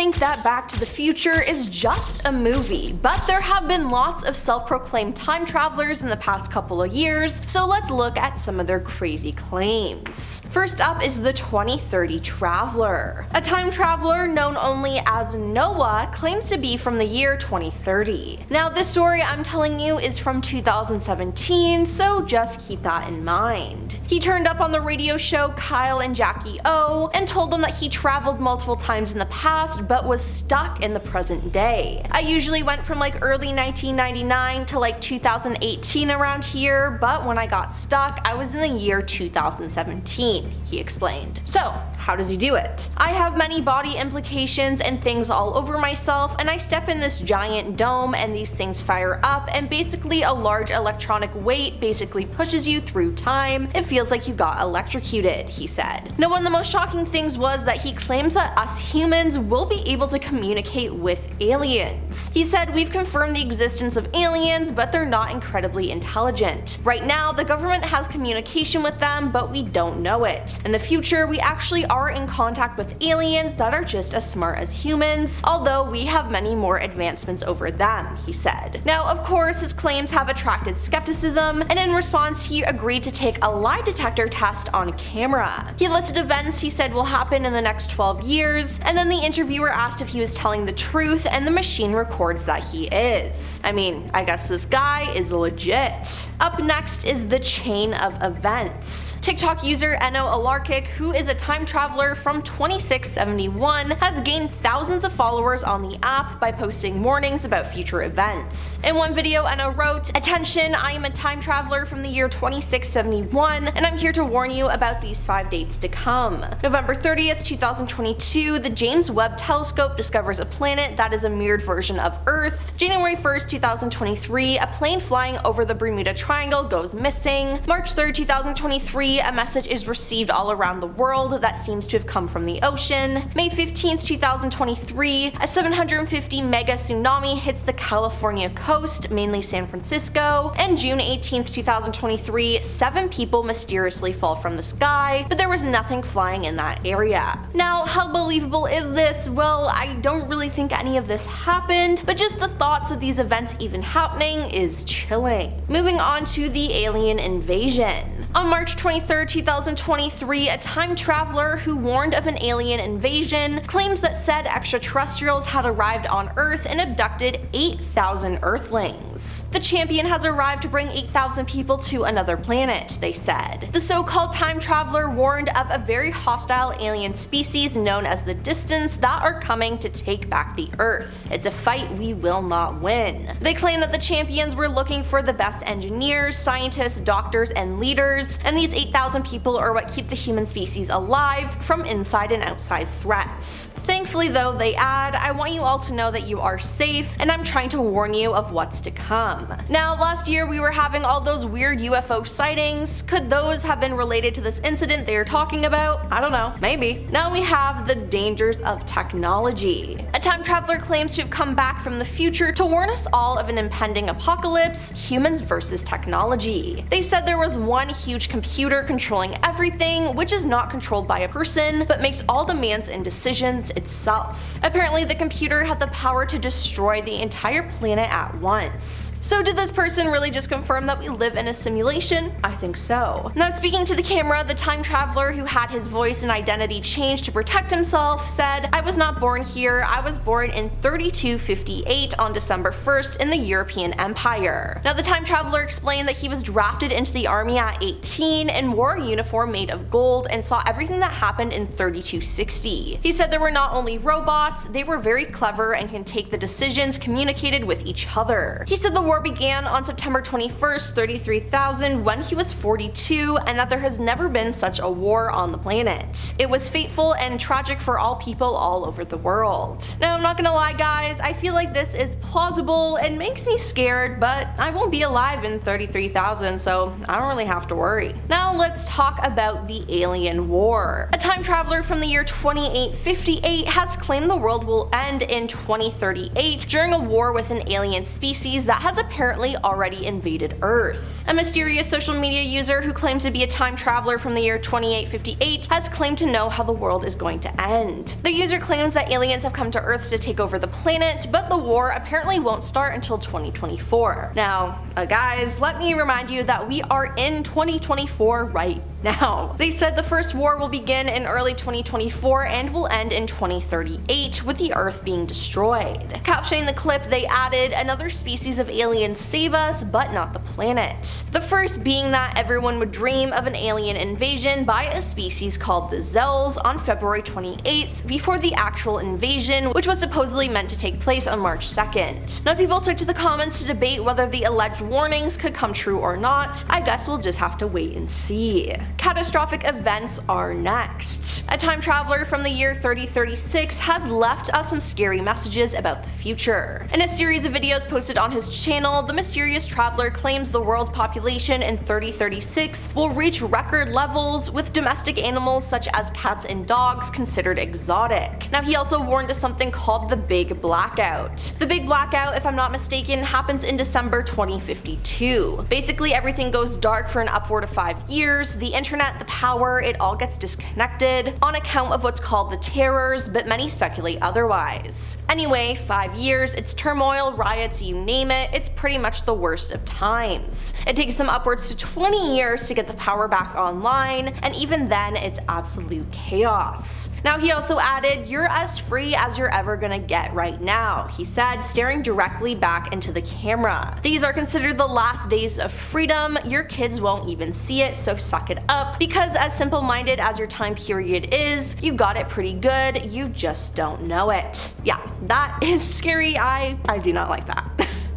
think that Back to the Future is just a movie, but there have been lots of self-proclaimed time travelers in the past couple of years, so let's look at some of their crazy claims. First up is the 2030 Traveler. A time traveler known only as Noah claims to be from the year 2030. Now, this story I'm telling you is from 2017, so just keep that in mind. He turned up on the radio show Kyle and Jackie O and told them that he traveled multiple times in the past but was stuck in the present day. I usually went from like early 1999 to like 2018 around here, but when I got stuck, I was in the year 2017, he explained. So, how does he do it? I have many body implications and things all over myself, and I step in this giant dome and these things fire up, and basically a large electronic weight basically pushes you through time. It feels like you got electrocuted, he said. Now, one of the most shocking things was that he claims that us humans will be able to communicate with aliens. He said, "We've confirmed the existence of aliens, but they're not incredibly intelligent. Right now, the government has communication with them, but we don't know it. In the future, we actually are in contact with aliens that are just as smart as humans, although we have many more advancements over them," he said. Now, of course, his claims have attracted skepticism, and in response, he agreed to take a lie detector test on camera. He listed events he said will happen in the next 12 years, and then the interviewer asked if he was telling the truth, and the machine records that he is. I mean, I guess this guy is legit. Up next is the chain of events. TikTok user Eno Alarkic, who is a time traveler from 2671, has gained thousands of followers on the app by posting warnings about future events. In one video, Eno wrote, "Attention, I am a time traveler from the year 2671, and I'm here to warn you about these 5 dates to come. November 30th, 2022, the James Webb Telescope discovers a planet that is a mirrored version of Earth. January 1st, 2023, a plane flying over the Bermuda Triangle goes missing. March 3rd, 2023, a message is received all around the world that seems to have come from the ocean. May 15th, 2023, a 750 mega tsunami hits the California coast, mainly San Francisco. And June 18th, 2023, 7 people mysteriously fall from the sky, but there was nothing flying in that area." Now, how believable is this? Well, I don't really think any of this happened, but just the thoughts of these events even happening is chilling. Moving on to the alien invasion. On March 23rd, 2023, a time traveler who warned of an alien invasion claims that said extraterrestrials had arrived on Earth and abducted 8,000 Earthlings. The champion has arrived to bring 8,000 people to another planet, they said. The so-called time traveler warned of a very hostile alien species known as the Distance that are coming to take back the Earth. It's a fight we will not win. They claim that the champions were looking for the best engineers, scientists, doctors, and leaders, and these 8,000 people are what keep the human species alive from inside and outside threats. Thankfully though, they add, "I want you all to know that you are safe, and I'm trying to warn you of what's to come." Now, last year we were having all those weird UFO sightings. Could those have been related to this incident they are talking about? I don't know, maybe. Now we have the dangers of technology. A time traveler claims to have come back from the future to warn us all of an impending apocalypse, humans versus technology. They said there was one huge computer controlling everything, which is not controlled by a person, but makes all demands and decisions itself. Apparently, the computer had the power to destroy the entire planet at once. So did this person really just confirm that we live in a simulation? I think so. Now, speaking to the camera, the time traveler who had his voice and identity changed to protect himself said, "I was not born here, I was born in 3258 on December 1st in the European Empire." Now, the time traveler explained that he was drafted into the army at 18 and wore a uniform made of gold and saw everything that happened in 3260. He said there were not only robots, they were very clever and can take the decisions communicated with each other. He said the war began on September 21st, 33,000 when he was 42, and that there has never been such a war on the planet. It was fateful and tragic for all people all over the world. Now, I'm not gonna lie guys, I feel like this is plausible and makes me scared, but I won't be alive in 33,000, so I don't really have to worry. Now let's talk about the alien war. A time traveler from the year 2858 has claimed the world will end in 2038 during a war with an alien species that has apparently already invaded Earth. A mysterious social media user who claims to be a time traveler from the year 2858 has claimed to know how the world is going to end. The user claims that aliens have come to Earth to take over the planet, but the war apparently won't start until 2024. Now, guys, let me remind you that we are in 2024 right now. They said the first war will begin in early 2024 and will end in 2038, with the Earth being destroyed. Captioning the clip, they added, "Another species of aliens save us, but not the planet." The first being that everyone would dream of an alien invasion by a species called the Zels on February 28th, before the actual invasion, which was supposedly meant to take place on March 2nd. Now, people took to the comments to debate whether the alleged warnings could come true or not. I guess we'll just have to wait and see. Catastrophic events are next. A time traveler from the year 3036 has left us some scary messages about the future. In a series of videos posted on his channel, the mysterious traveler claims the world's population in 3036 will reach record levels, with domestic animals such as cats and dogs considered exotic. Now, he also warned of something called the Big Blackout. The Big Blackout, if I'm not mistaken, happens in December 2052. Basically, everything goes dark for an upward of 5 years. The internet, the power, it all gets disconnected on account of what's called the terrors, but many speculate otherwise. Anyway, 5 years, it's turmoil, riots, you name it, it's pretty much the worst of times. It takes them upwards to 20 years to get the power back online, and even then it's absolute chaos. Now, he also added, "You're as free as you're ever gonna get right now," he said, staring directly back into the camera. "These are considered the last days of freedom. Your kids won't even see it, so suck it up, because as simple-minded as your time period is, you got it pretty good, you just don't know it." Yeah, that is scary. I do not like that.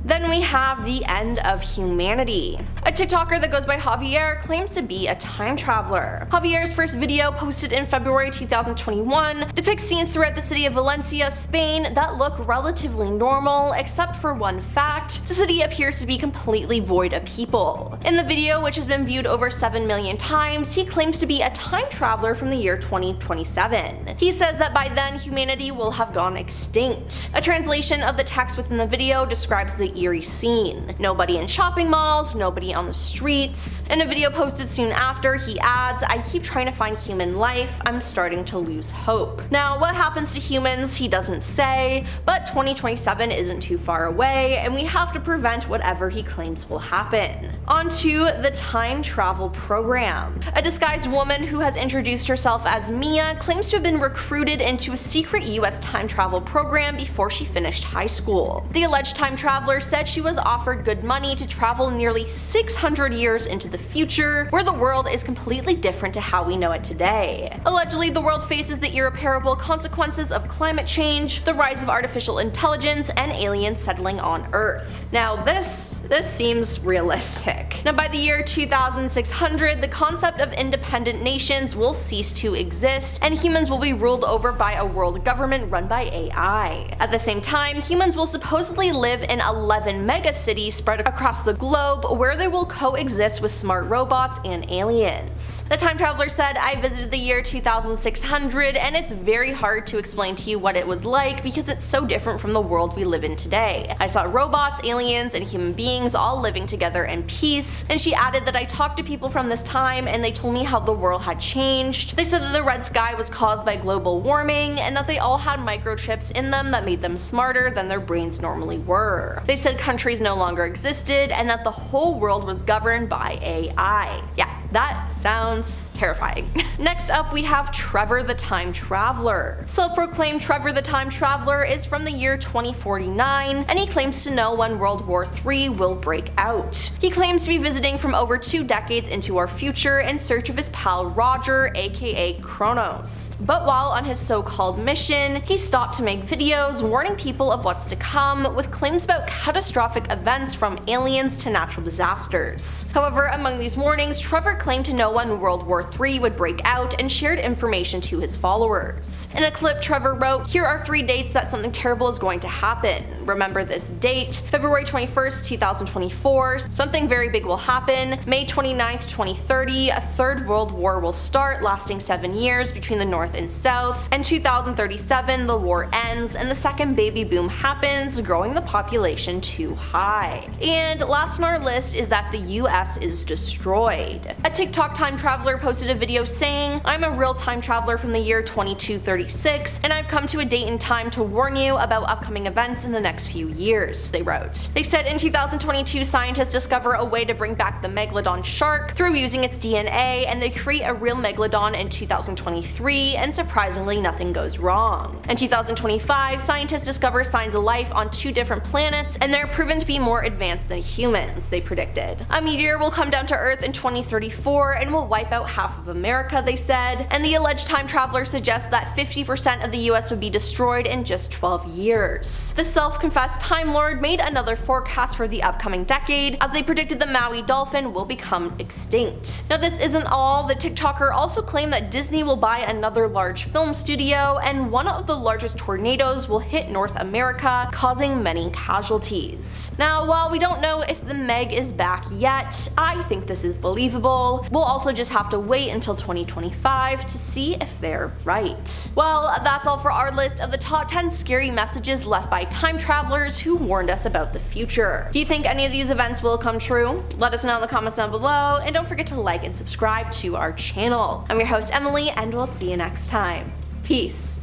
Then we have the end of humanity. A TikToker that goes by Javier claims to be a time traveler. Javier's first video, posted in February 2021, depicts scenes throughout the city of Valencia, Spain that look relatively normal, except for one fact: the city appears to be completely void of people. In the video, which has been viewed over 7 million times, he claims to be a time traveler from the year 2027. He says that by then humanity will have gone extinct. A translation of the text within the video describes the eerie scene. Nobody in shopping malls, nobody on the streets. In a video posted soon after, he adds, "I keep trying to find human life, I'm starting to lose hope." Now, what happens to humans, he doesn't say, but 2027 isn't too far away, and we have to prevent whatever he claims will happen. On to the time travel program. A disguised woman who has introduced herself as Mia claims to have been recruited into a secret US time travel program before she finished high school. The alleged time traveler said she was offered good money to travel nearly 600 years into the future, where the world is completely different to how we know it today. Allegedly, the world faces the irreparable consequences of climate change, the rise of artificial intelligence, and aliens settling on Earth. Now, this seems realistic. Now, by the year 2600, the concept of independent nations will cease to exist, and humans will be ruled over by a world government run by AI. At the same time, humans will supposedly live in 11 megacities spread across the globe, where they will coexist with smart robots and aliens. The time traveler said, "I visited the year 2600, and it's very hard to explain to you what it was like because it's so different from the world we live in today. I saw robots, aliens, and human beings all living together in peace." And she added that, "I talked to people from this time and they told me how the world had changed. They said that the red sky was caused by global warming and that they all had microchips in them that made them smarter than their brains normally were. They said countries no longer existed and that the whole world was governed by AI." Yeah, that sounds terrifying. Next up, we have Trevor the Time Traveler. Self-proclaimed Trevor the Time Traveler is from the year 2049, and he claims to know when World War III will break out. He claims to be visiting from over 2 decades into our future in search of his pal Roger, aka Kronos. But while on his so-called mission, he stopped to make videos warning people of what's to come, with claims about catastrophic events from aliens to natural disasters. However, among these warnings, Trevor claimed to know when World War III would break out and shared information to his followers. In a clip, Trevor wrote, "Here are 3 dates that something terrible is going to happen. Remember this date, February 21st, 2024, something very big will happen. May 29th, 2030, a third world war will start, lasting 7 years between the North and South. And 2037, the war ends and the second baby boom happens, growing the population too high." And last on our list is that the US is destroyed. A TikTok time traveler posted a video saying, "I'm a real time traveler from the year 2236, and I've come to a date in time to warn you about upcoming events in the next few years," they wrote. They said in 2022, scientists discover a way to bring back the megalodon shark through using its DNA, and they create a real megalodon in 2023, and surprisingly nothing goes wrong. In 2025, scientists discover signs of life on 2 different planets, and they're proven to be more advanced than humans, they predicted. A meteor will come down to Earth in 2034 and will wipe out half of America, they said, and the alleged time traveler suggests that 50% of the US would be destroyed in just 12 years. The self-confessed Time Lord made another forecast for the upcoming decade, as they predicted the Maui dolphin will become extinct. Now this isn't all. The TikToker also claimed that Disney will buy another large film studio, and one of the largest tornadoes will hit North America, causing many casualties. Now, while we don't know if the Meg is back yet, I think this is believable. We'll also just have to wait until 2025 to see if they're right. Well, that's all for our list of the top 10 scary messages left by time travelers who warned us about the future. Do you think any of these events will come true? Let us know in the comments down below, and don't forget to like and subscribe to our channel. I'm your host Emily, and we'll see you next time. Peace.